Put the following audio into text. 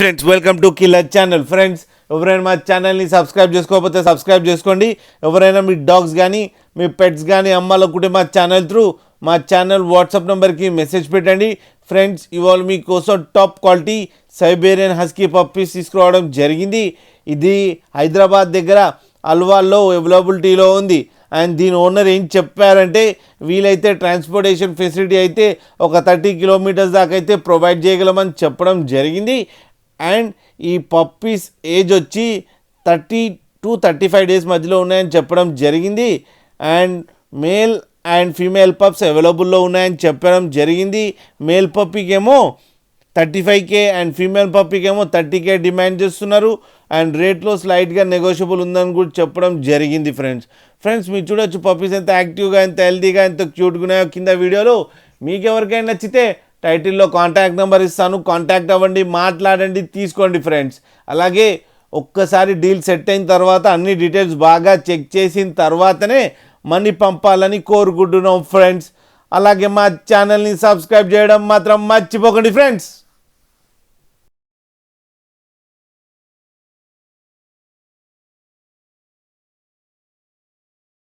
Friends welcome to killer channel. Friends ఎవరైనా మా ఛానల్ని సబ్స్క్రైబ్ చేసుకోకపోతే సబ్స్క్రైబ్ చేసుకోండి. ఎవరైనా మీ డాగ్స్ కానీ మీ పెట్స్ కానీ అమ్మాలనుకుంటే మా ఛానల్ త్రూ మా ఛానల్ వాట్సాప్ నెంబర్కి మెసేజ్ పెట్టండి. ఫ్రెండ్స్ ఇవాళ మీకోసం top quality Siberian husky puppies తీసుకురావడం జరిగింది. ఇది హైదరాబాద్ దగ్గర అల్వాల్లో అవైలబిలిటీలో ఉంది. అండ్ దీని ఓనర్ ఏం చెప్పారంటే వీలైతే ట్రాన్స్పోర్టేషన్ ఫెసిలిటీ అయితే ఒక 30 కిలోమీటర్స్ దాకా అయితే ప్రొవైడ్ చేయగలమని చెప్పడం జరిగింది. అండ్ ఈ పప్పీస్ ఏజ్ వచ్చి 30 to 35 డేస్ మధ్యలో ఉన్నాయని చెప్పడం జరిగింది. And male and female pups అవైలబుల్లో ఉన్నాయని చెప్పడం జరిగింది. మేల్ పప్పీకేమో 35K అండ్ ఫీమేల్ పప్పీకేమో 30K డిమాండ్ చేస్తున్నారు. అండ్ రేట్లో స్లైట్గా నెగోషియబుల్ ఉందని కూడా చెప్పడం జరిగింది. ఫ్రెండ్స్ మీరు చూడొచ్చు పప్పీస్ ఎంత యాక్టివ్గా, ఎంత హెల్తీగా, ఎంత క్యూట్గా ఉన్నాయో కింద వీడియోలో. మీకు ఎవరికైనా నచ్చితే టైటిల్లో కాంటాక్ట్ నెంబర్ ఇస్తాను, కాంటాక్ట్ అవ్వండి, మాట్లాడండి, తీసుకోండి ఫ్రెండ్స్. అలాగే ఒక్కసారి డీల్ సెట్ అయిన తర్వాత అన్ని డీటెయిల్స్ బాగా చెక్ చేసిన తర్వాతనే మనీ పంపాలని కోరుకుంటున్నాం ఫ్రెండ్స్. అలాగే మా ఛానల్ని సబ్స్క్రైబ్ చేయడం మాత్రం మర్చిపోకండి ఫ్రెండ్స్.